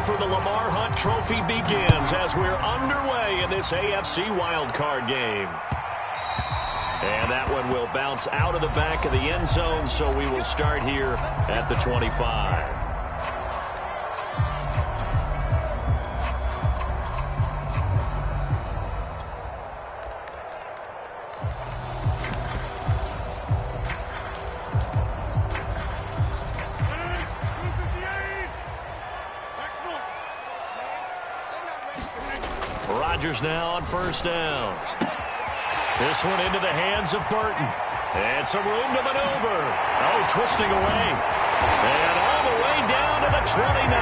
for the Lamar Hunt Trophy begins as we're underway in this AFC wildcard game. And that one will bounce out of the back of the end zone, so we will start here at the 25. Rodgers now on first down. This one into the hands of Burton. And some room to maneuver. Oh, twisting away. And all the way down to the 29.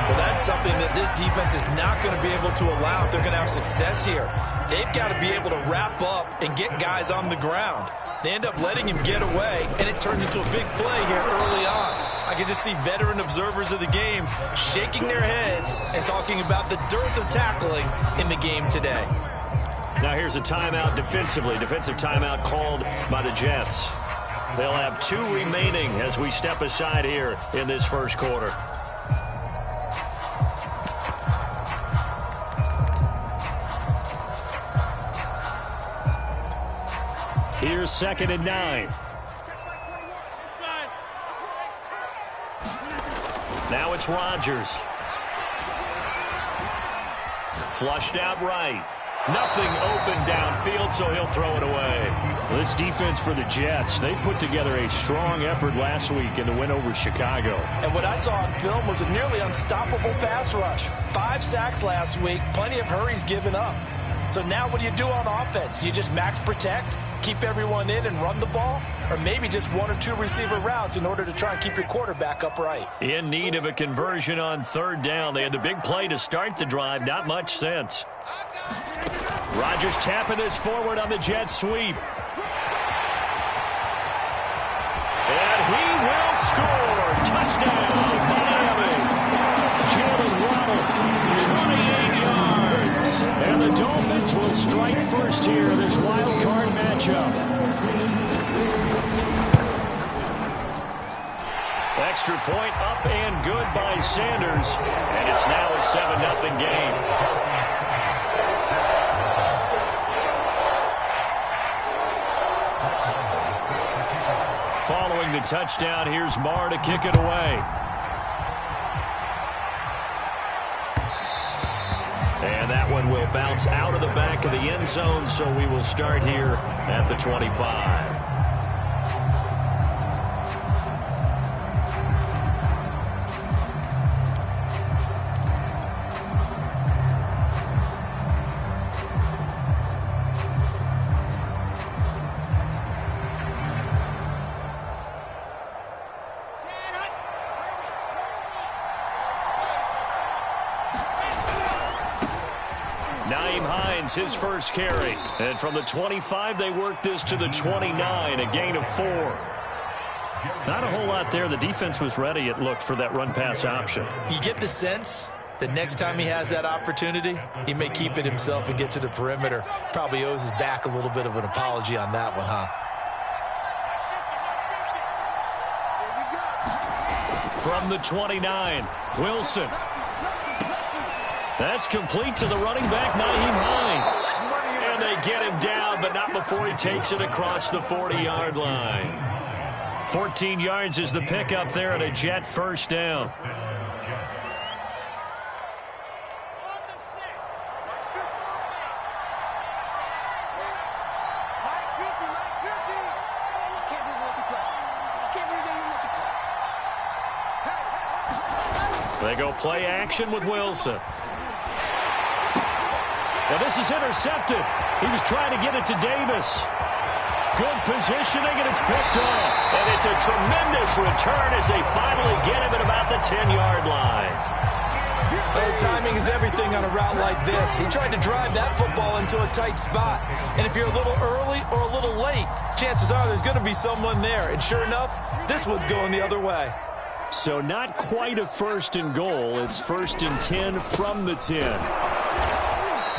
Well, that's something that this defense is not going to be able to allow if they're going to have success here. They've got to be able to wrap up and get guys on the ground. They end up letting him get away, and it turns into a big play here early on. I can just see veteran observers of the game shaking their heads and talking about the dearth of tackling in the game today. Now here's a timeout defensively. Defensive timeout called by the Jets. They'll have 2 remaining as we step aside here in this first quarter. Here's 2nd and 9. Now it's Rodgers. Flushed out right. Nothing open downfield, so he'll throw it away. Well, this defense for the Jets, they put together a strong effort last week in the win over Chicago. And what I saw on film was a nearly unstoppable pass rush. 5 sacks last week, plenty of hurries given up. So now what do you do on offense? You just max protect, keep everyone in and run the ball, or maybe just 1 or 2 receiver routes in order to try and keep your quarterback upright. In need of a conversion on 3rd down. They had the big play to start the drive. Not much sense. Rodgers tapping this forward on the jet sweep. And he will score. Touchdown, Miami. Jalen Waddle, 28 yards. And the Dolphins will strike first here in this wild card matchup. Extra point up and good by Sanders. And it's now a 7-0 game. Following the touchdown, here's Marr to kick it away. And that one will bounce out of the back of the end zone, so we will start here at the 25. His first carry. And from the 25, they work this to the 29, a gain of 4. Not a whole lot there. The defense was ready, it looked, for that run-pass option. You get the sense that next time he has that opportunity, he may keep it himself and get to the perimeter. Probably owes his back a little bit of an apology on that one, huh? From the 29, Wilson. That's complete to the running back, Nyheim Hines. And they get him down, but not before he takes it across the 40-yard line. 14 yards is the pickup there at a Jet first down. They go play action with Wilson. Now this is intercepted. He was trying to get it to Davis. Good positioning, and it's picked off. And it's a tremendous return as they finally get him at about the 10-yard line. Well, timing is everything on a route like this. He tried to drive that football into a tight spot. And if you're a little early or a little late, chances are there's going to be someone there. And sure enough, this one's going the other way. So not quite a 1st and goal. It's 1st and 10 from the 10.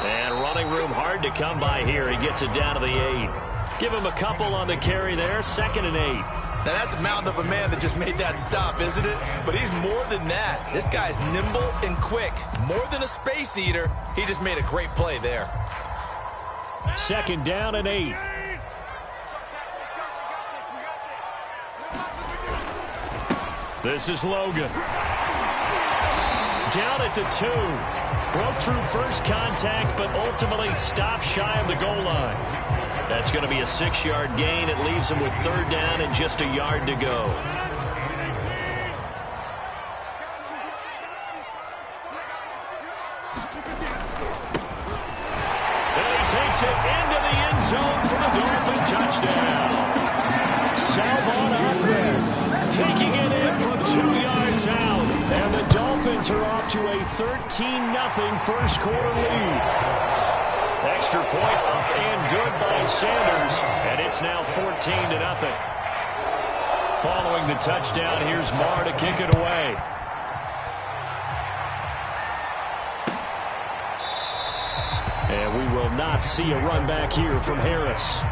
And running room hard to come by here. He gets it down to the 8. Give him a couple on the carry there. 2nd and 8. Now, that's a mountain of a man that just made that stop, isn't it? But he's more than that. This guy's nimble and quick. More than a space eater, he just made a great play there. 2nd down and 8. This is Logan. Down at the 2. Broke through first contact, but ultimately stopped shy of the goal line. That's going to be a 6-yard gain. It leaves him with 3rd down and just a yard to go. And he takes it into the end zone for the Dolphin touchdown. Salvon Ahmed taking it in from 2 yards out. And the Dolphins are off to a 13-0 first quarter lead. Extra point up and good by Sanders. And it's now 14-0. Following the touchdown, here's Marr to kick it away. And we will not see a run back here from Harris.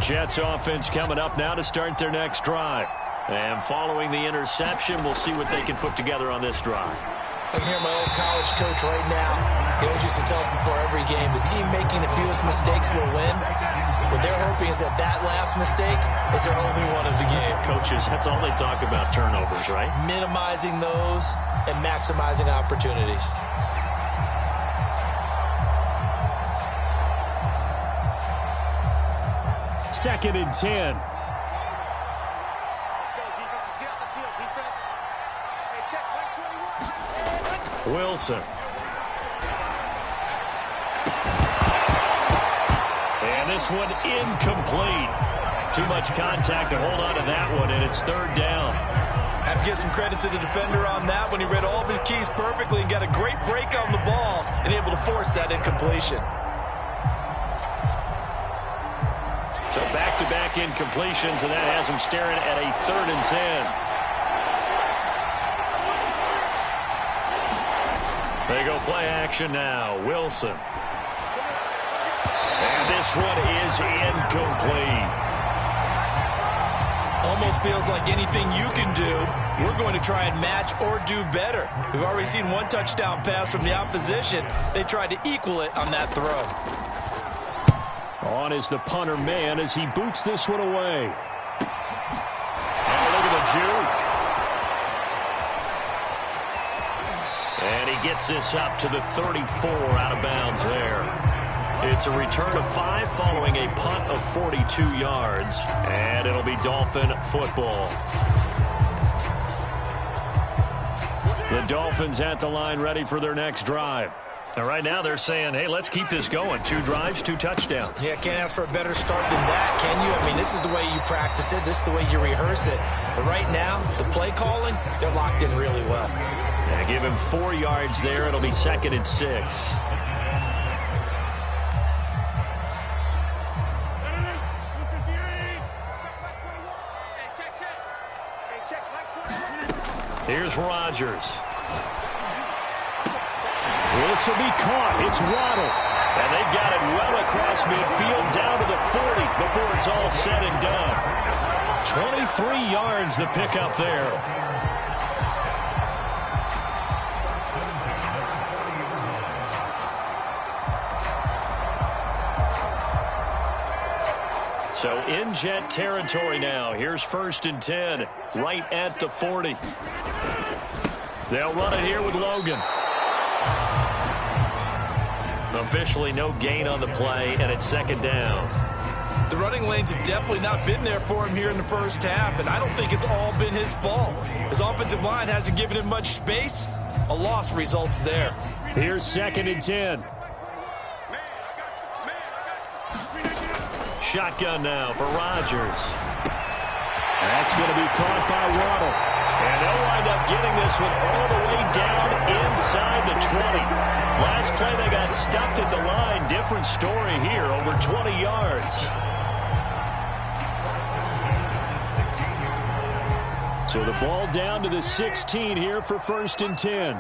Jets offense coming up now to start their next drive. And following the interception, we'll see what they can put together on this drive. I can hear my old college coach right now. He always used to tell us before every game, the team making the fewest mistakes will win. What they're hoping is that last mistake is their only one of the game. Coaches, that's all they talk about, turnovers, right? Minimizing those and maximizing opportunities. Second and 10. Let's go, defense. Let's get on the field, defense. Hey, check, Mike 21. Wilson. And this one incomplete. Too much contact to hold on to that one, and it's 3rd down. I have to give some credit to the defender on that when he read all of his keys perfectly and got a great break on the ball and able to force that incompletion. So back-to-back incompletions, and that has him staring at a 3rd and 10. They go play action now. Wilson. And this one is incomplete. Almost feels like anything you can do, we're going to try and match or do better. We've already seen one touchdown pass from the opposition. They tried to equal it on that throw. On is the punter man as he boots this one away. Oh, look at the juke. And he gets this up to the 34 out of bounds there. It's a return of 5 following a punt of 42 yards. And it'll be Dolphin football. The Dolphins at the line ready for their next drive. And right now they're saying, hey, let's keep this going. 2 drives, 2 touchdowns. Yeah, can't ask for a better start than that, can you? I mean, this is the way you practice it. This is the way you rehearse it. But right now, the play calling, they're locked in really well. Yeah, give him 4 yards there. It'll be 2nd and 6. Here's Rodgers. This will be caught. It's Waddle. And they've got it well across midfield down to the 40 before it's all said and done. 23 yards the pickup there. So in Jet territory now. Here's 1st and 10, right at the 40. They'll run it here with Logan. Officially no gain on the play, and it's 2nd down. The running lanes have definitely not been there for him here in the first half, and I don't think it's all been his fault. His offensive line hasn't given him much space. A loss results there. Here's 2nd and 10. Shotgun now for Rodgers. That's going to be caught by Waddle. And they'll wind up getting this one all the way down inside the 20. Last play they got stuffed at the line. Different story here, over 20 yards. So the ball down to the 16 here for 1st and 10.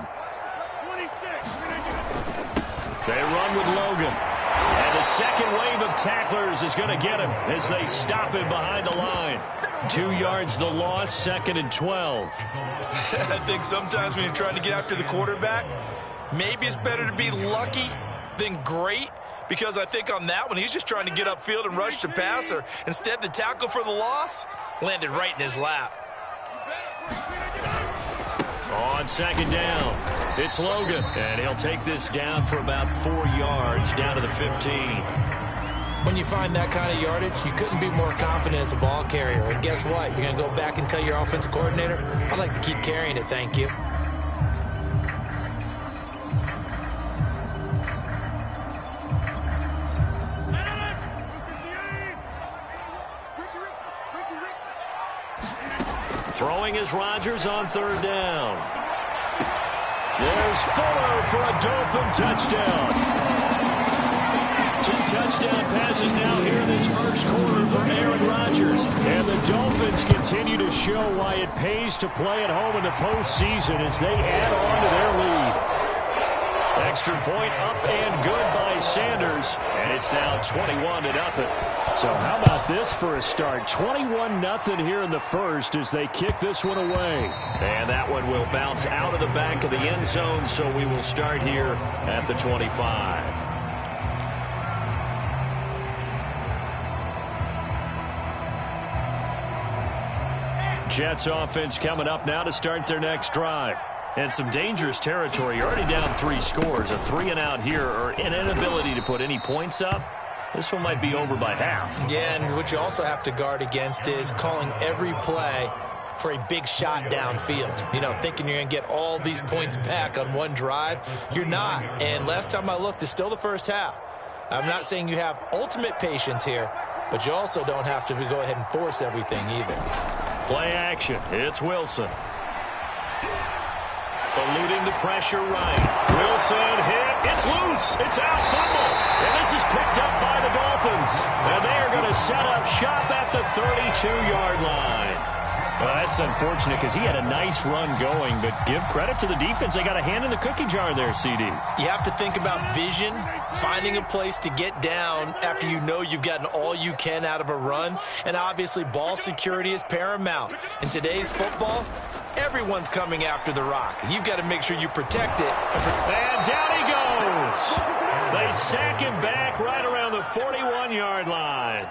They run with Logan. And the second wave of tacklers is going to get him as they stop him behind the line. 2 yards the loss, 2nd and 12. I think sometimes when you're trying to get after the quarterback, maybe it's better to be lucky than great, because I think on that one, he's just trying to get upfield and rush the passer. Instead, the tackle for the loss landed right in his lap. On 2nd down, it's Logan, and he'll take this down for about 4 yards, down to the 15. When you find that kind of yardage, you couldn't be more confident as a ball carrier. And guess what? You're going to go back and tell your offensive coordinator, I'd like to keep carrying it, thank you. Throwing is Rodgers on 3rd down. There's Fuller for a Dolphin touchdown. 2 touchdown passes now here in this first quarter for Aaron Rodgers. And the Dolphins continue to show why it pays to play at home in the postseason as they add on to their lead. Extra point up and good by Sanders. And it's now 21-0. So how about this for a start? 21-0 here in the first as they kick this one away. And that one will bounce out of the back of the end zone, so we will start here at the 25. Jets offense coming up now to start their next drive. And some dangerous territory. You're already down 3 scores. A 3-and-out here, or an inability to put any points up. This one might be over by half. Yeah, and what you also have to guard against is calling every play for a big shot downfield. You know, thinking you're going to get all these points back on one drive. You're not. And last time I looked, it's still the first half. I'm not saying you have ultimate patience here, but you also don't have to go ahead and force everything either. Play action. It's Wilson. Eluding the pressure right. Wilson hit. It's loose. It's out. Fumble. And this is picked up by the Dolphins. And they are going to set up shop at the 32-yard line. Well, that's unfortunate because he had a nice run going, but give credit to the defense. They got a hand in the cookie jar there, CD. You have to think about vision, finding a place to get down after you know you've gotten all you can out of a run, and obviously ball security is paramount. In today's football, everyone's coming after the rock. You've got to make sure you protect it. And down he goes. They sack him back right around the 41-yard line.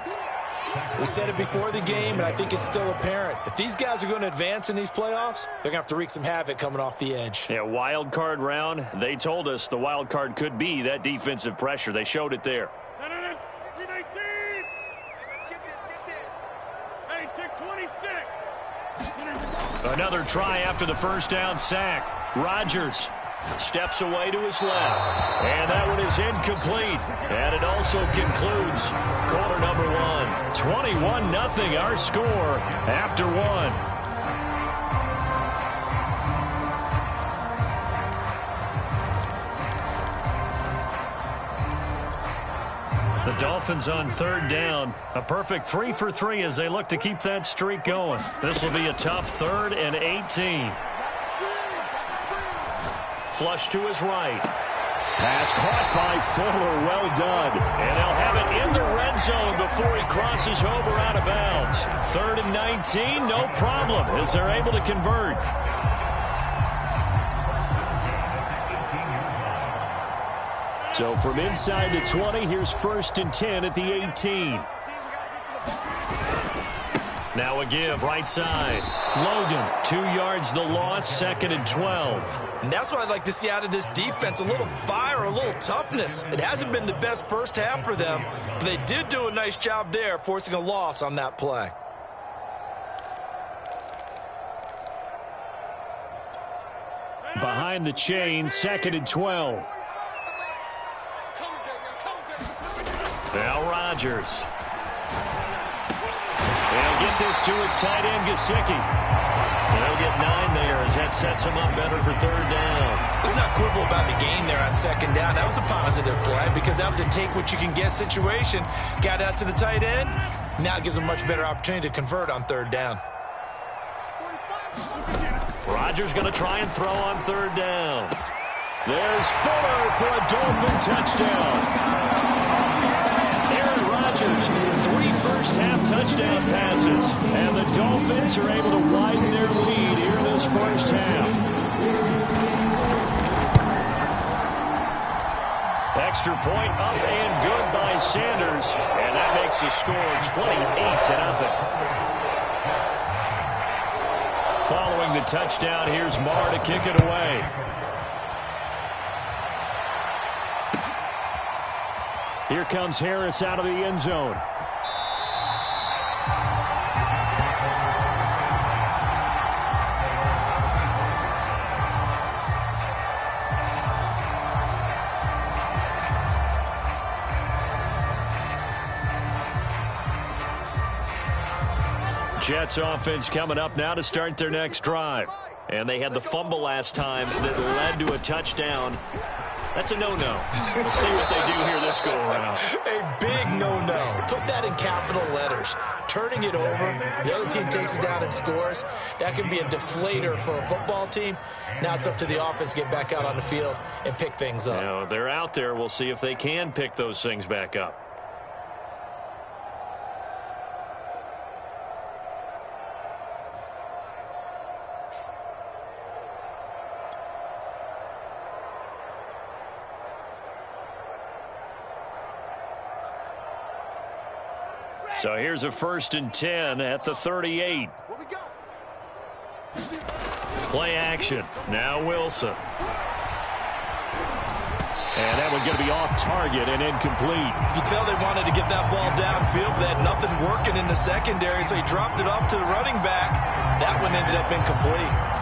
We said it before the game, and I think it's still apparent. If these guys are going to advance in these playoffs, they're going to have to wreak some havoc coming off the edge. Yeah, wild card round. They told us the wild card could be that defensive pressure. They showed it there. Another try after the first down sack. Rodgers steps away to his left. And that one is incomplete. And it also concludes quarter number 1. 21-0 our score after 1. The Dolphins on 3rd down. A perfect 3 for 3 as they look to keep that streak going. This will be a tough 3rd and 18. Flush to his right. Pass caught by Fuller. Well done. And they'll have it in the red zone before he crosses over out of bounds. 3rd and 19, no problem as they're able to convert. So from inside the 20, here's 1st and 10 at the 18. Now a give right side. Logan, 2 yards the loss, 2nd and 12. And that's what I'd like to see out of this defense, a little fire, a little toughness. It hasn't been the best first half for them, but they did do a nice job there, forcing a loss on that play. Behind the chain, 2nd and 12. Now Rodgers. They'll get this to his tight end, Gesicki. They'll get 9 there as that sets him up better for 3rd down. Let's not quibble about the gain there on 2nd down. That was a positive play because that was a take-what-you-can-get situation. Got out to the tight end. Now it gives him a much better opportunity to convert on 3rd down. Rodgers going to try and throw on third down. There's Fuller for a Dolphin touchdown. Aaron Rodgers, 3 first-half touchdown passes. And the Dolphins are able to widen their lead here in this first half. Extra point up and good by Sanders. And that makes the score 28-0. Following the touchdown, here's Marr to kick it away. Here comes Harris out of the end zone. Jets offense coming up now to start their next drive. And they had the fumble last time that led to a touchdown. That's a no-no. We'll see what they do here this go-around. A big no-no. Put that in capital letters. Turning it over, the other team takes it down and scores. That can be a deflator for a football team. Now it's up to the offense to get back out on the field and pick things up. Now, they're out there. We'll see if they can pick those things back up. So here's a 1st and 10 at the 38. Play action. Now Wilson. And that one's going to be off target and incomplete. You can tell they wanted to get that ball downfield, but they had nothing working in the secondary, so he dropped it off to the running back. That one ended up incomplete.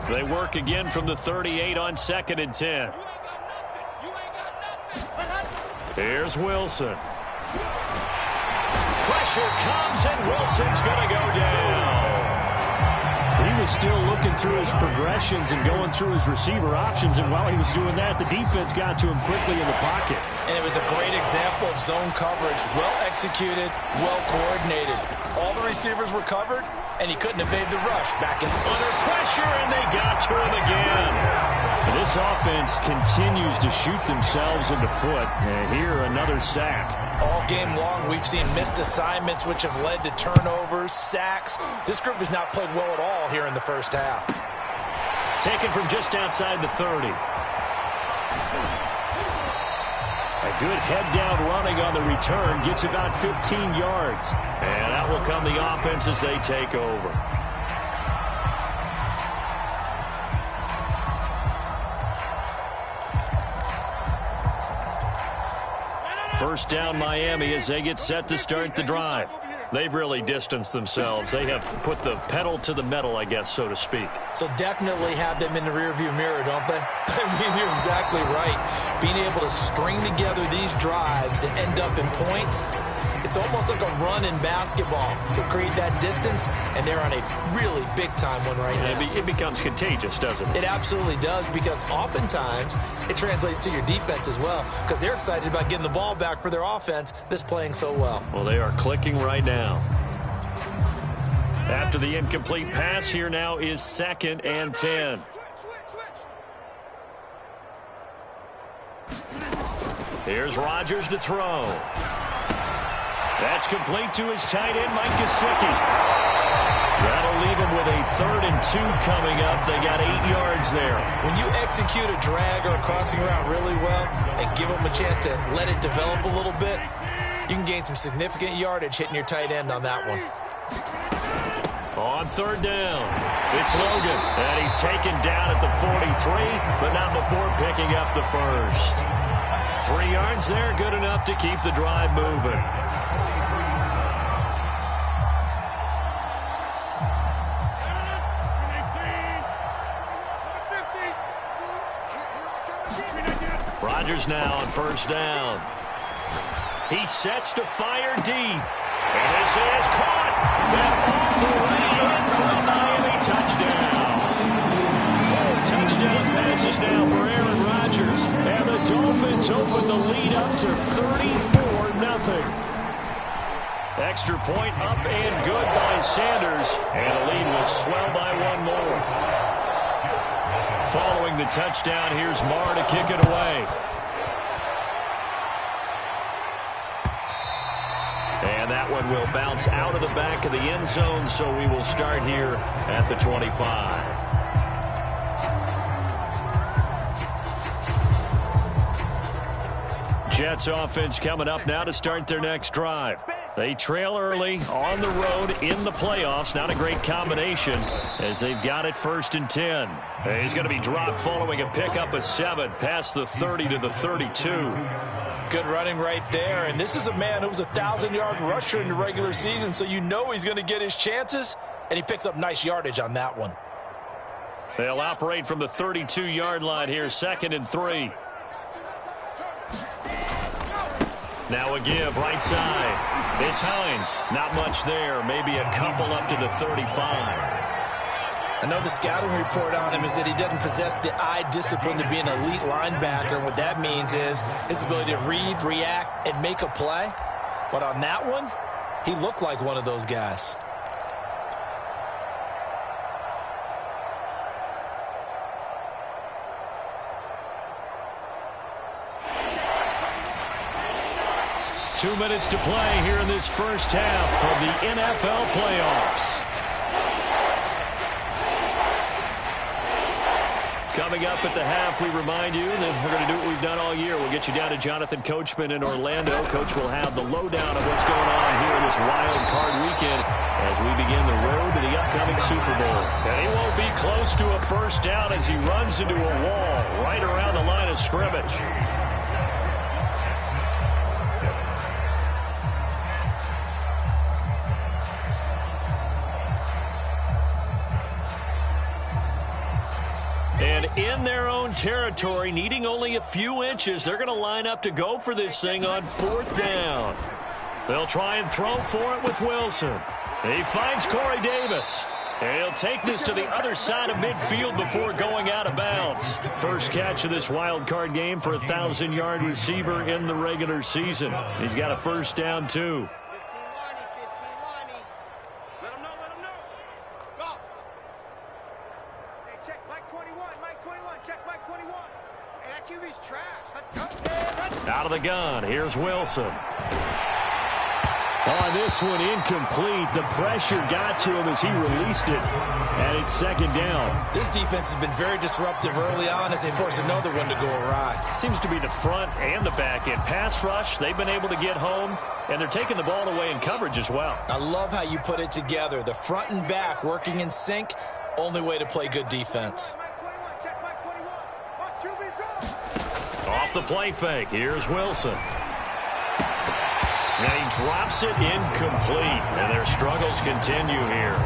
They work again from the 38 on 2nd and 10. Here's Wilson. Pressure comes, and Wilson's going to go down. He was still looking through his progressions and going through his receiver options, and while he was doing that, the defense got to him quickly in the pocket. And it was a great example of zone coverage. Well executed, well coordinated. All the receivers were covered, and he couldn't evade the rush. Back in under pressure, and they got to him again. And this offense continues to shoot themselves in the foot. And here, another sack. All game long, we've seen missed assignments, which have led to turnovers, sacks. This group has not played well at all here in the first half. Taken from just outside the 30. A good head-down running on the return gets about 15 yards. And that will come the offense as they take over. First down Miami as they get set to start the drive. They've really distanced themselves. They have put the pedal to the metal, I guess, so to speak. So definitely have them in the rearview mirror, don't they? I mean, you're exactly right. Being able to string together these drives that end up in points, it's almost like a run in basketball to create that distance, and they're on a really big-time one right now. It becomes contagious, doesn't it? It absolutely does, because oftentimes it translates to your defense as well, because they're excited about getting the ball back for their offense that's playing so well. Well, they are clicking right now. After the incomplete pass, here now is 2nd and 10. Here's Rodgers to throw. That's complete to his tight end, Mike Gesicki. That'll leave him with a 3rd and 2 coming up. They got 8 yards there. When you execute a drag or a crossing route really well and give them a chance to let it develop a little bit, you can gain some significant yardage hitting your tight end on that one. On 3rd down, it's Logan. And he's taken down at the 43, but not before picking up the first. 3 yards there, good enough to keep the drive moving. Rodgers now on 1st down. He sets to fire deep. And this is caught. And all the way in for a Miami touchdown. Dolphins open the lead up to 34-0. Extra point up and good by Sanders. And the lead will swell by one more. Following the touchdown, here's Marr to kick it away. And that one will bounce out of the back of the end zone, so we will start here at the 25. Jets offense coming up now to start their next drive. They trail early on the road in the playoffs. Not a great combination as they've got it 1st and 10. He's going to be dropped following a pickup of 7 past the 30 to the 32. Good running right there. And this is a man who was a 1,000-yard rusher in the regular season, so you know he's going to get his chances. And he picks up nice yardage on that one. They'll operate from the 32-yard line here, 2nd and 3. Now a give, right side. It's Hines. Not much there. Maybe a couple up to the 35. I know the scouting report on him is that he doesn't possess the eye discipline to be an elite linebacker. And what that means is his ability to read, react, and make a play. But on that one, he looked like one of those guys. Two minutes to play here in this first half of the NFL playoffs. Coming up at the half, we remind you that we're going to do what we've done all year. We'll get you down to Jonathan Coachman in Orlando. Coach will have the lowdown of what's going on here in this wild card weekend as we begin the road to the upcoming Super Bowl. And he won't be close to a first down as he runs into a wall right around the line of scrimmage. And in their own territory, needing only a few inches, they're going to line up to go for this thing on 4th down. They'll try and throw for it with Wilson. He finds Corey Davis. And he'll take this to the other side of midfield before going out of bounds. First catch of this wild card game for a 1,000-yard receiver in the regular season. He's got a first down, too. Out of the gun, here's Wilson. On this one, incomplete. The pressure got to him as he released it, and it's 2nd down. This defense has been very disruptive early on as they force another one to go awry. It seems to be the front and the back end. Pass rush, they've been able to get home, and they're taking the ball away in coverage as well. I love how you put it together. The front and back working in sync, only way to play good defense. Off the play fake, here's Wilson. And he drops it incomplete. And their struggles continue here.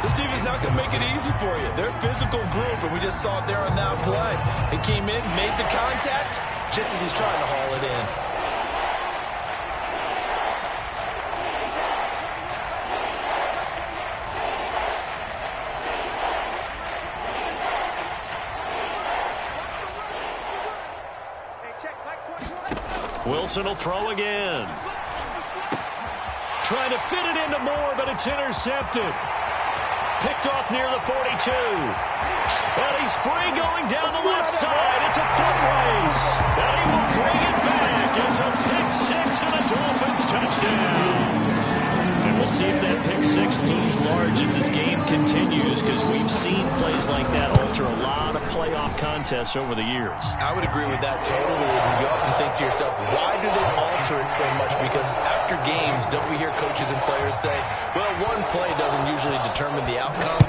This team is not going to make it easy for you. They're a physical group, and we just saw it there on that play. He came in, made the contact, just as he's trying to haul it in. Wilson will throw again. Trying to fit it into Moore, but it's intercepted. Picked off near the 42. And he's free going down the left side. It's a foot race. And he will bring it back. It's a pick six and a Dolphins touchdown. And we'll see if that pick six looms large as this game continues, because we've seen plays like that alter a lot of playoff contests over the years. I would agree with that totally. And you often think to yourself, why do they alter it so much? Because after games, don't we hear coaches and players say, well, one play doesn't usually determine the outcome?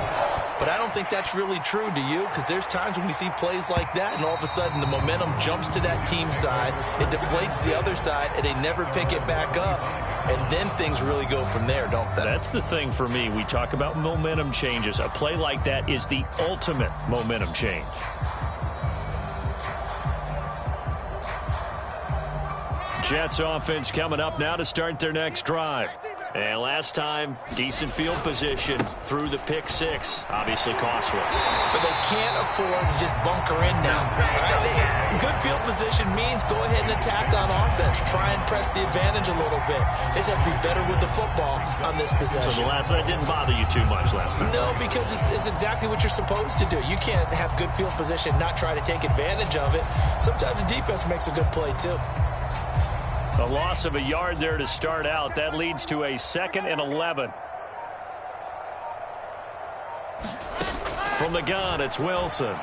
But I don't think that's really true, do you? Because there's times when we see plays like that, and all of a sudden the momentum jumps to that team side, it deflates the other side, and they never pick it back up. And then things really go from there, don't they? That's the thing for me. We talk about momentum changes. A play like that is the ultimate momentum change. Jets offense coming up now to start their next drive. And last time, decent field position through the pick six. Obviously costly. But they can't afford to just bunker in now. Right? Good field position means go ahead and attack on offense. Try and press the advantage a little bit. They just have to be better with the football on this possession. So the last one didn't bother you too much last time? No, because it's exactly what you're supposed to do. You can't have good field position, not try to take advantage of it. Sometimes the defense makes a good play, too. A loss of a yard there to start out. That leads to a 2nd and 11. From the gun, it's Wilson.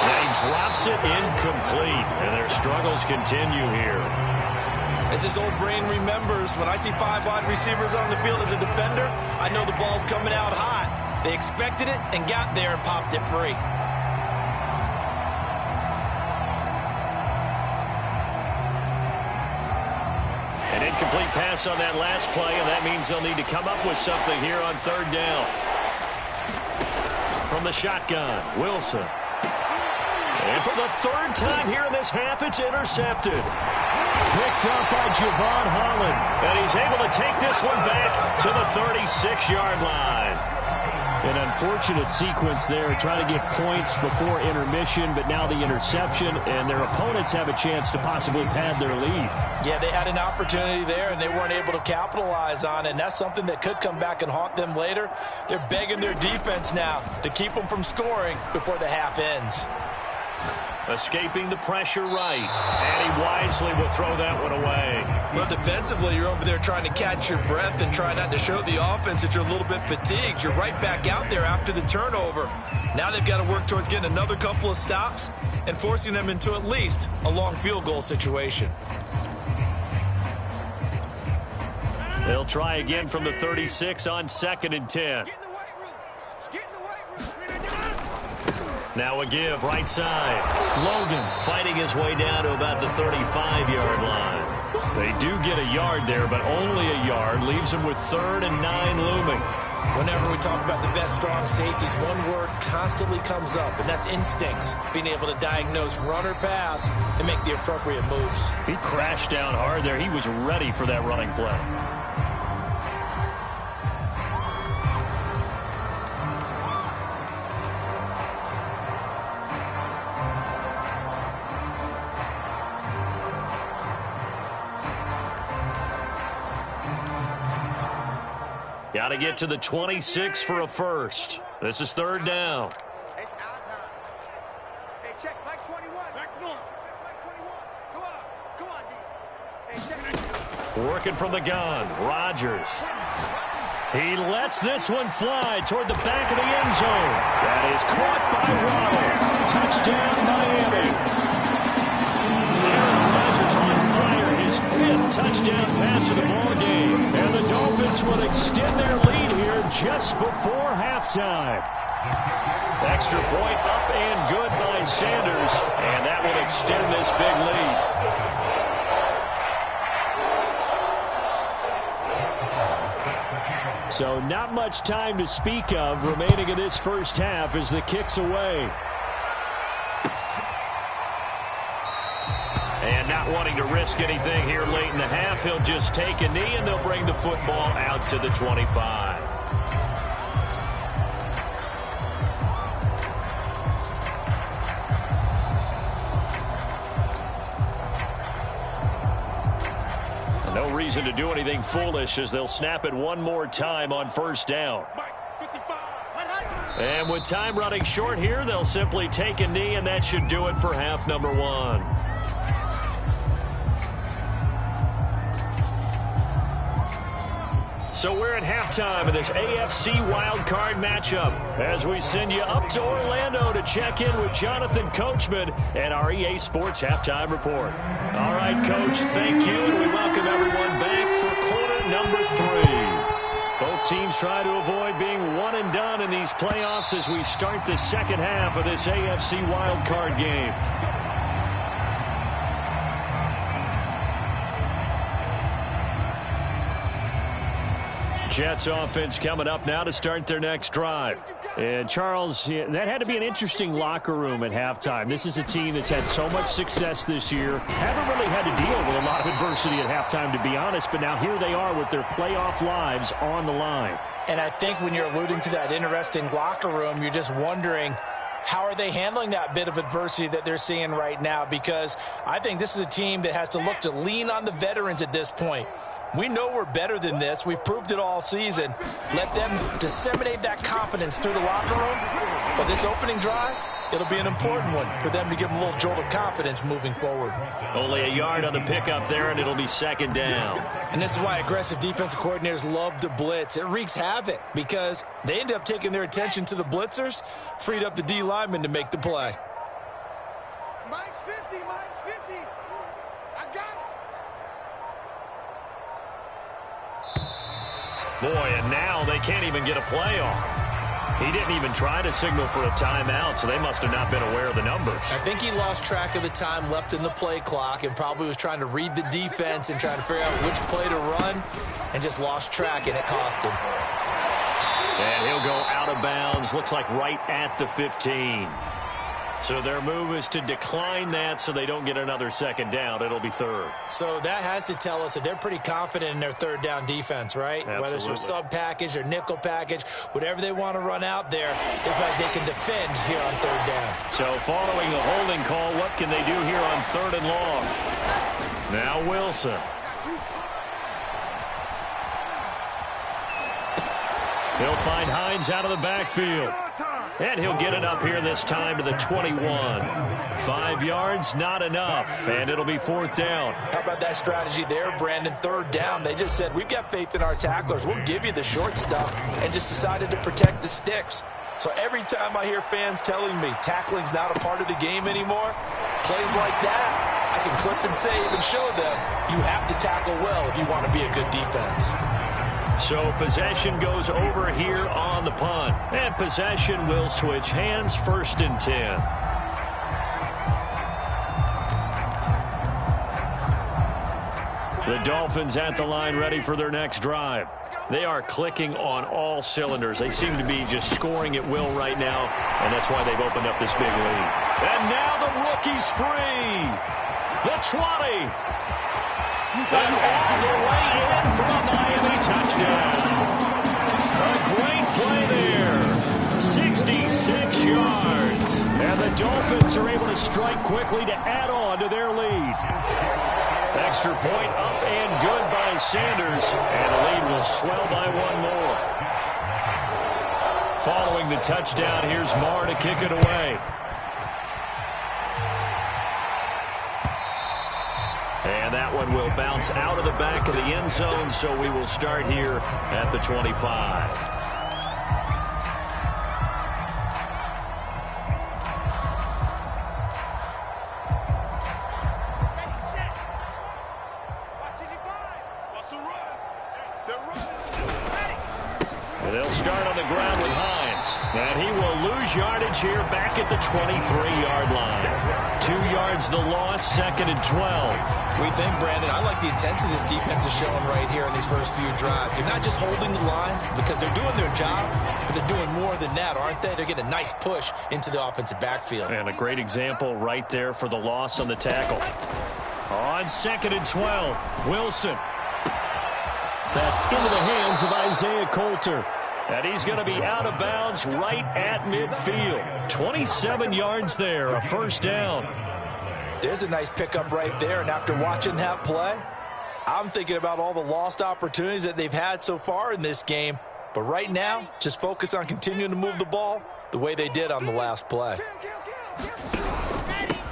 And he drops it incomplete. And their struggles continue here. As his old brain remembers, when I see 5 wide receivers on the field as a defender, I know the ball's coming out hot. They expected it and got there and popped it free. An incomplete pass on that last play, and that means they'll need to come up with something here on 3rd down. From the shotgun, Wilson. And for the 3rd time here in this half, it's intercepted. Picked up by Javon Holland. And he's able to take this one back to the 36-yard line. An unfortunate sequence there, trying to get points before intermission, but now the interception, and their opponents have a chance to possibly pad their lead. Yeah, they had an opportunity there, and they weren't able to capitalize on it, and that's something that could come back and haunt them later. They're begging their defense now to keep them from scoring before the half ends. Escaping the pressure right, and he wisely will throw that one away. Well, defensively, you're over there trying to catch your breath and try not to show the offense that you're a little bit fatigued. You're right back out there after the turnover. Now they've got to work towards getting another couple of stops and forcing them into at least a long field goal situation. They'll try again from the 36 on 2nd and 10. Now a give, right side. Logan fighting his way down to about the 35-yard line. They do get a yard there, but only a yard. Leaves them with 3rd and 9 looming. Whenever we talk about the best strong safeties, one word constantly comes up, and that's instincts. Being able to diagnose run or pass and make the appropriate moves. He crashed down hard there. He was ready for that running play. Got to get to the 26 for a first. This is 3rd down. It's our time. Hey, check Mike 21. Check Mike 21. Come on, D. Hey, check. Working from the gun, Rodgers. He lets this one fly toward the back of the end zone. That is caught by Waddle. Touchdown, Miami. Aaron Rodgers on fire. His 5th touchdown pass of the ball game. And the Dolphins will extend their lead here just before halftime. Extra point up and good by Sanders. And that will extend this big lead. So not much time to speak of remaining in this first half as the kick's away. And not wanting to risk anything here late in the half, he'll just take a knee and they'll bring the football out to the 25. No reason to do anything foolish as they'll snap it one more time on 1st down. And with time running short here, they'll simply take a knee, and that should do it for half number 1. So we're at halftime of this AFC wildcard matchup as we send you up to Orlando to check in with Jonathan Coachman and our EA Sports Halftime Report. All right, Coach, thank you, and we welcome everyone back for quarter number 3. Both teams try to avoid being one and done in these playoffs as we start the second half of this AFC wildcard game. Jets offense coming up now to start their next drive. And, Charles, that had to be an interesting locker room at halftime. This is a team that's had so much success this year. Haven't really had to deal with a lot of adversity at halftime, to be honest. But now here they are with their playoff lives on the line. And I think when you're alluding to that interesting locker room, you're just wondering, how are they handling that bit of adversity that they're seeing right now? Because I think this is a team that has to look to lean on the veterans at this point. We know we're better than this. We've proved it all season. Let them disseminate that confidence through the locker room. But this opening drive, it'll be an important one for them to give them a little jolt of confidence moving forward. Only a yard on the pickup there, and it'll be second down. And this is why aggressive defensive coordinators love to blitz. It wreaks havoc because they end up taking their attention to the blitzers, freed up the D lineman to make the play. Mike's 50, Mike's 50. I got it. Boy, and now they can't even get a play off. He didn't even try to signal for a timeout, so they must have not been aware of the numbers. I think he lost track of the time left in the play clock and probably was trying to read the defense and trying to figure out which play to run and just lost track, and it cost him. And he'll go out of bounds, looks like right at the 15. So their move is to decline that so they don't get another second down. It'll be third. So that has to tell us that they're pretty confident in their third down defense, right? Absolutely. Whether it's a sub package or nickel package, whatever they want to run out there, they feel like they can defend here on third down. So following a holding call, what can they do here on third and long? Now Wilson. He'll find Hines out of the backfield. And he'll get it up here this time to the 21. 5 yards, not enough. And it'll be fourth down. How about that strategy there, Brandon? Third down. They just said, we've got faith in our tacklers. We'll give you the short stuff, and just decided to protect the sticks. So every time I hear fans telling me tackling's not a part of the game anymore, plays like that, I can clip and save and show them you have to tackle well if you want to be a good defense. So possession goes over here on the punt. And possession will switch hands, first and 10. The Dolphins at the line ready for their next drive. They are clicking on all cylinders. They seem to be just scoring at will right now, and that's why they've opened up this big lead. And now the rookie's free. The 20. And all the way in for a Miami touchdown. A great play there. 66 yards. And the Dolphins are able to strike quickly to add on to their lead. Extra point up and good by Sanders. And the lead will swell by one more. Following the touchdown, here's Marr to kick it away. And that one will bounce out of the back of the end zone, so we will start here at the 25. They'll start on the ground with Hines. And he will lose yardage here back at the 23-yard line. 2 yards the loss, second and 12. We think, Brandon, I like the intensity this defense is showing right here in these first few drives. They're not just holding the line because they're doing their job, but they're doing more than that, aren't they? They're getting a nice push into the offensive backfield. And a great example right there for the loss on the tackle. On second and 12, Wilson. That's into the hands of Isaiah Coulter. And he's going to be out of bounds right at midfield. 27 yards there, a first down. There's a nice pickup right there, and after watching that play, I'm thinking about all the lost opportunities that they've had so far in this game. But right now, just focus on continuing to move the ball the way they did on the last play.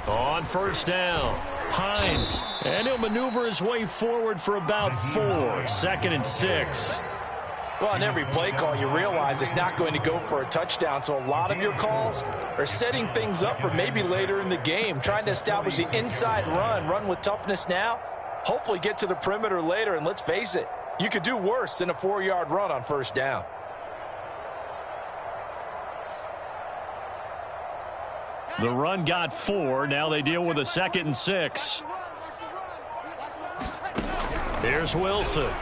On first down, Hines. And he'll maneuver his way forward for about 4. Second and 6. Well, on every play call, you realize it's not going to go for a touchdown. So a lot of your calls are setting things up for maybe later in the game, trying to establish the inside run with toughness now, hopefully get to the perimeter later. And let's face it, you could do worse than a 4-yard run on first down. The run got 4. Now they deal with a second and 6. Here's Wilson.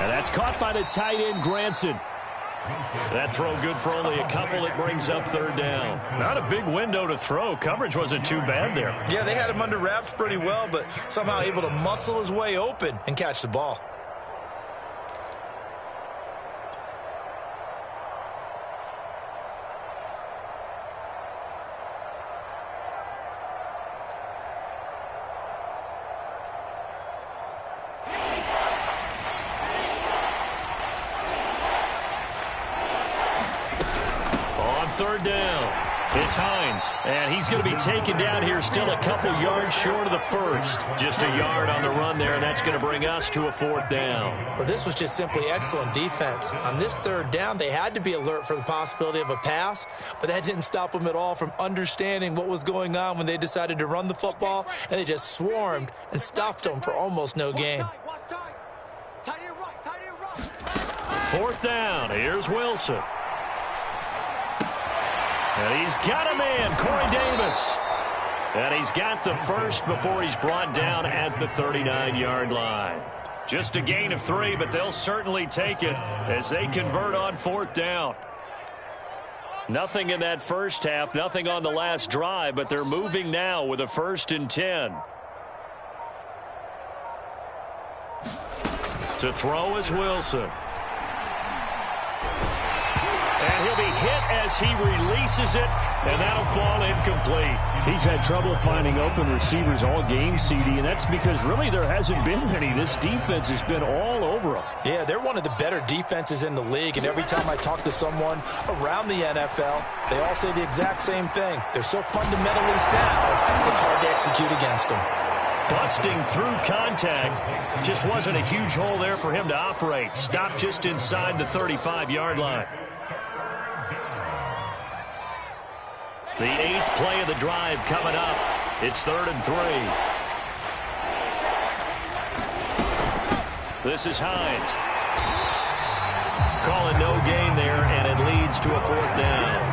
And that's caught by the tight end, Granson. That throw good for only a couple. It brings up third down. Not a big window to throw. Coverage wasn't too bad there. Yeah, they had him under wraps pretty well, but somehow able to muscle his way open and catch the ball. Third down. It's Hines, and he's going to be taken down here still a couple yards short of the first. Just a yard on the run there, and that's going to bring us to a fourth down. Well, this was just simply excellent defense. On this third down, they had to be alert for the possibility of a pass, but that didn't stop them at all from understanding what was going on when they decided to run the football, and they just swarmed and stuffed them for almost no gain. Fourth down. Here's Wilson. And he's got a man, Corey Davis. And he's got the first before he's brought down at the 39-yard line. Just a gain of 3, but they'll certainly take it as they convert on fourth down. Nothing in that first half, nothing on the last drive, but they're moving now with a 1st and 10. To throw is Wilson. And he'll be hit as he releases it, and that'll fall incomplete. He's had trouble finding open receivers all game, CD, and that's because really there hasn't been many. This defense has been all over him. Yeah, they're one of the better defenses in the league, and every time I talk to someone around the NFL, they all say the exact same thing. They're so fundamentally sound, it's hard to execute against them. Busting through contact. Just wasn't a huge hole there for him to operate. Stopped just inside the 35-yard line. The 8th play of the drive coming up. It's 3rd and 3. This is Hines. Calling no gain there, and it leads to a 4th down.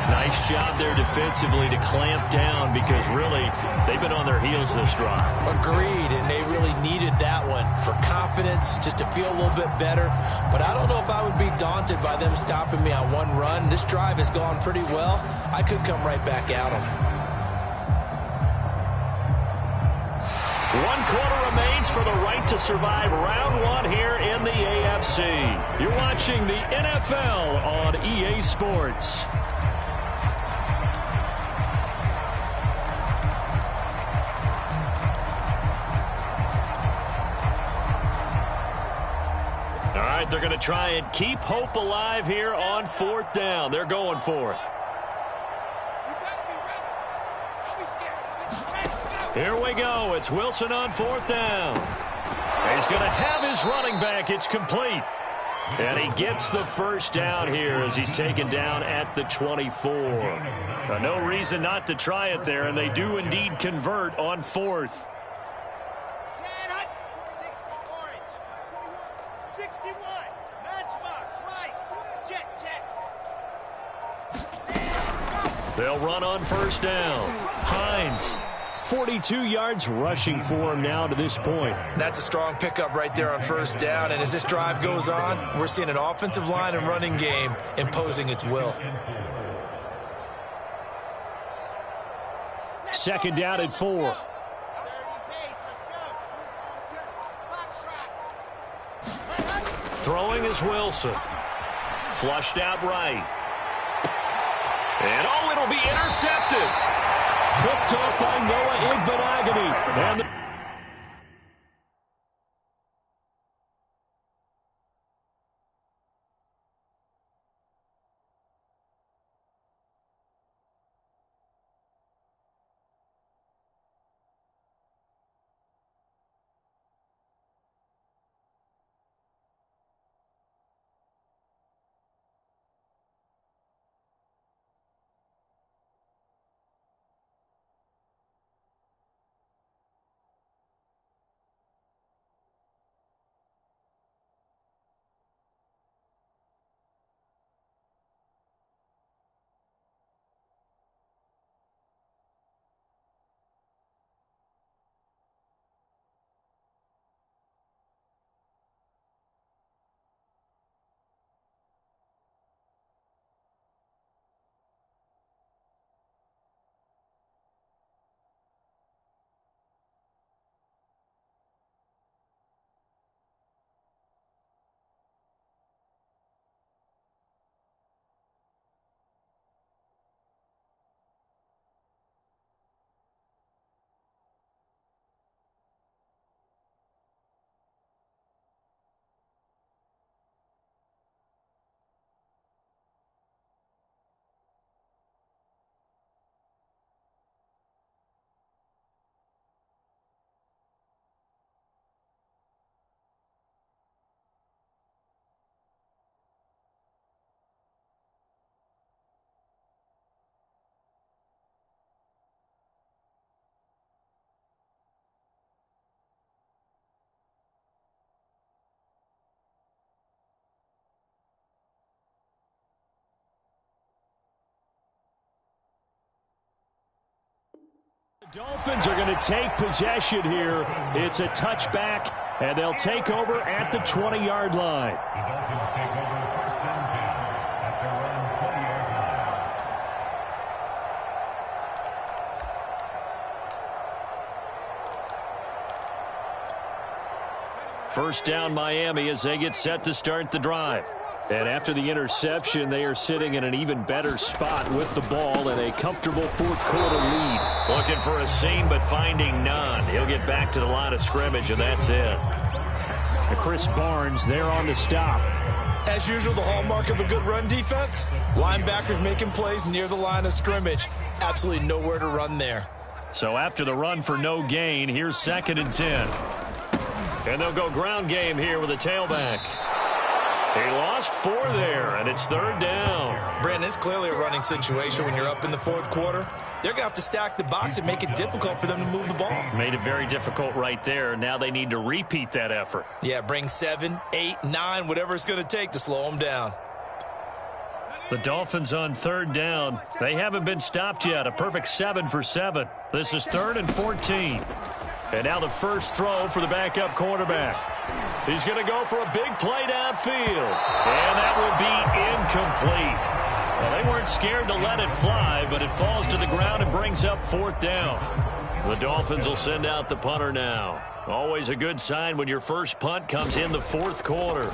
Nice job there defensively to clamp down because really they've been on their heels this drive. Agreed, and they really needed that one for confidence, just to feel a little bit better. But I don't know if I would be daunted by them stopping me on one run. This drive has gone pretty well. I could come right back at them. 1 quarter remains for the right to survive round 1 here in the AFC. You're watching the NFL on EA Sports. All right, they're going to try and keep hope alive here on 4th down. They're going for it. Here we go. It's Wilson on 4th down. He's going to have his running back. It's complete. And he gets the first down here as he's taken down at the 24. No reason not to try it there, and they do indeed convert on 4th. 61, matchbox, right, jet. They'll run on 1st down. Hines, 42 yards rushing for him now to this point. That's a strong pickup right there on 1st down, and as this drive goes on, we're seeing an offensive line and running game imposing its will. 2nd down and 4. Throwing is Wilson. Flushed out right. And oh, it'll be intercepted. Picked up by Noah Igbenogany. And Dolphins are going to take possession here. It's a touchback, and they'll take over at the 20-yard line. The Dolphins take over first and 10 at their own 20-yard line. First down, Miami, as they get set to start the drive. And after the interception, they are sitting in an even better spot with the ball and a comfortable fourth-quarter lead. Looking for a seam, but finding none. He'll get back to the line of scrimmage, and that's it. Chris Barnes there on the stop. As usual, the hallmark of a good run defense, linebackers making plays near the line of scrimmage. Absolutely nowhere to run there. So after the run for no gain, here's 2nd and 10. And they'll go ground game here with a tailback. He lost 4 there, and it's 3rd down. Brandon, it's clearly a running situation when you're up in the fourth quarter. They're going to have to stack the box and make it difficult for them to move the ball. Made it very difficult right there. Now they need to repeat that effort. Yeah, bring 7, 8, 9, whatever it's going to take to slow them down. The Dolphins on 3rd down. They haven't been stopped yet. A perfect 7 for 7. This is 3rd and 14. And now the first throw for the backup quarterback. He's going to go for a big play downfield. And that will be incomplete. Well, they weren't scared to let it fly, but it falls to the ground and brings up 4th down. The Dolphins will send out the punter now. Always a good sign when your first punt comes in the fourth quarter.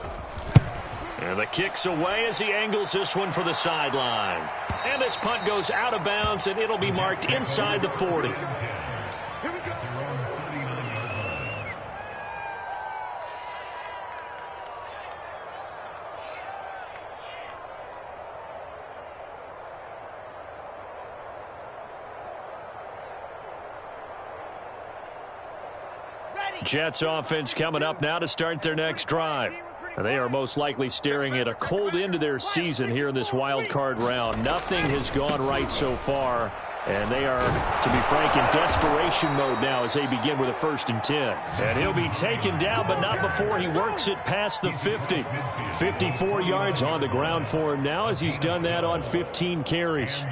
And the kick's away as he angles this one for the sideline. And this punt goes out of bounds, and it'll be marked inside the 40. Jets offense coming up now to start their next drive. They are most likely staring at a cold end to their season here in this wild card round. Nothing has gone right so far, and they are, to be frank, in desperation mode now as they begin with a 1st and 10. And he'll be taken down, but not before he works it past the 50. 54 yards on the ground for him now as he's done that on 15 carries.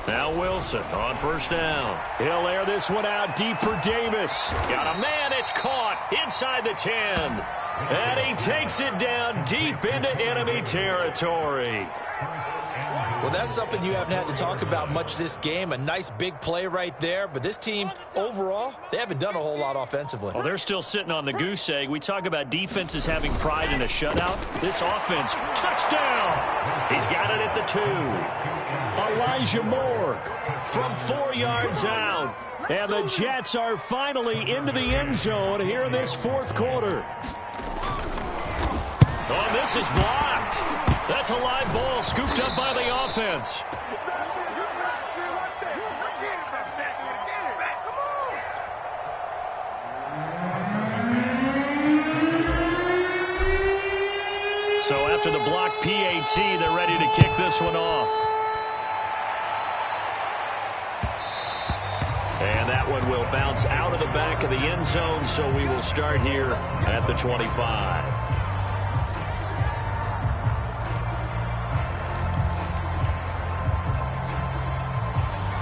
Now Wilson on 1st down. He'll air this one out deep for Davis. Got a man, it's caught inside the 10. And he takes it down deep into enemy territory. Well, that's something you haven't had to talk about much this game. A nice big play right there. But this team, overall, they haven't done a whole lot offensively. Well, they're still sitting on the goose egg. We talk about defenses having pride in a shutout. This offense, touchdown! He's got it at the 2. Elijah Moore from 4 yards out. And the Jets are finally into the end zone here in this fourth quarter. Oh, this is blocked. That's a live ball scooped up by the offense. So after the block PAT, they're ready to kick this one off. And that one will bounce out of the back of the end zone, so we will start here at the 25.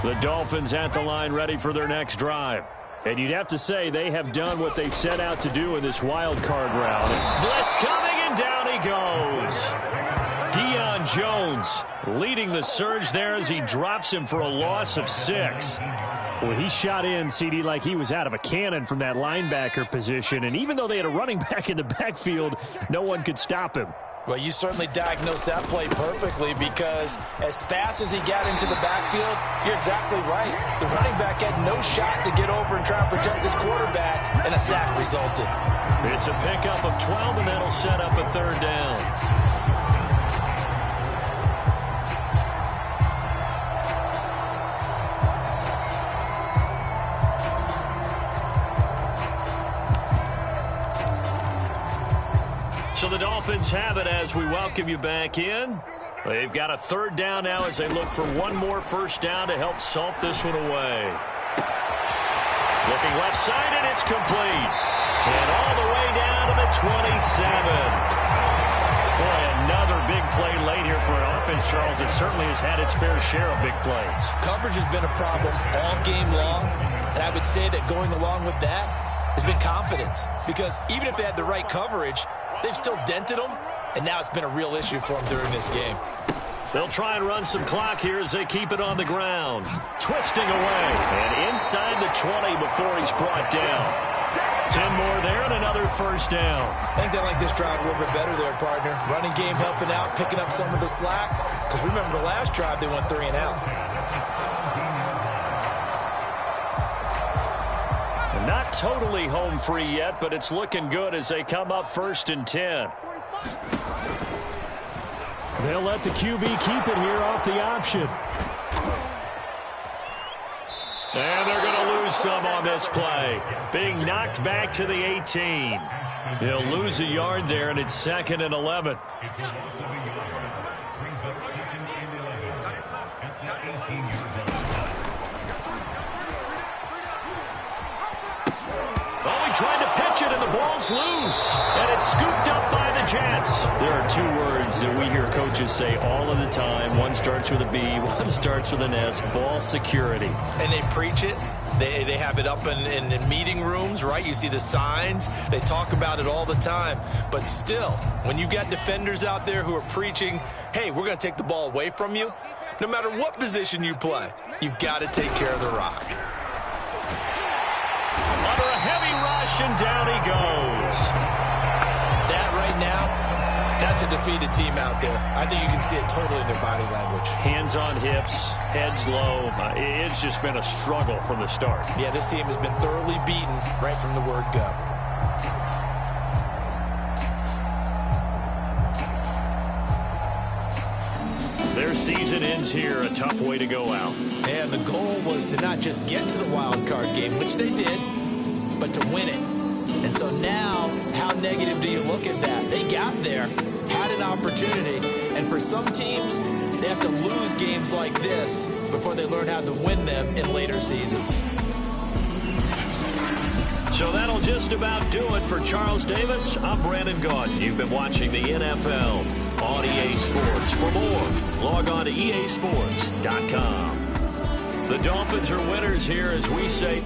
The Dolphins at the line ready for their next drive. And you'd have to say they have done what they set out to do in this wild card round. Blitz coming, and down he goes. Deion Jones leading the surge there as he drops him for a loss of 6. Well, he shot in, CD, like he was out of a cannon from that linebacker position. And even though they had a running back in the backfield, no one could stop him. Well, you certainly diagnosed that play perfectly because as fast as he got into the backfield, you're exactly right. The running back had no shot to get over and try and protect his quarterback, and a sack resulted. It's a pickup of 12, and that'll set up a 3rd down. So the Dolphins have it as we welcome you back in. They've got a 3rd down now as they look for one more 1st down to help salt this one away. Looking left side, and it's complete. And all the way down to the 27. Boy, another big play late here for an offense, Charles. It certainly has had its fair share of big plays. Coverage has been a problem all game long, and I would say that going along with that has been confidence. Because even if they had the right coverage, they've still dented them, and now it's been a real issue for them during this game. They'll try and run some clock here as they keep it on the ground. Twisting away, and inside the 20 before he's brought down. 10 more there and another first down. I think they like this drive a little bit better there, partner. Running game helping out, picking up some of the slack. Because remember the last drive, they went 3 and out. Not totally home free yet, but it's looking good as they come up 1st and 10. They'll let the QB keep it here off the option. And they're going to lose some on this play. Being knocked back to the 18. He'll lose a yard there, and it's 2nd and 11. It's a loss of a yard. Brings up 2nd and 11 at the 18-yard line. Oh, he tried to pitch it, and the ball's loose. And it's scooped up by the Jets. There are 2 words that we hear coaches say all of the time. One starts with a B, one starts with an S. Ball security. And they preach it. They have it up in meeting rooms, right? You see the signs. They talk about it all the time. But still, when you've got defenders out there who are preaching, hey, we're going to take the ball away from you, no matter what position you play, you've got to take care of the rock. Under a heavy rush, and down he goes. That right now, that's a defeated team out there. I think you can see it totally in their body language. Hands on hips, heads low. It's just been a struggle from the start. Yeah, this team has been thoroughly beaten right from the word go. Their season ends here, a tough way to go out. And the goal was to not just get to the wild card game, which they did, but to win it. And so now, how negative do you look at that? They got there, had an opportunity, and for some teams, they have to lose games like this before they learn how to win them in later seasons. So that'll just about do it for Charles Davis. I'm Brandon Gaudin. You've been watching the NFL on EA Sports. For more, log on to easports.com. The Dolphins are winners here, as we say.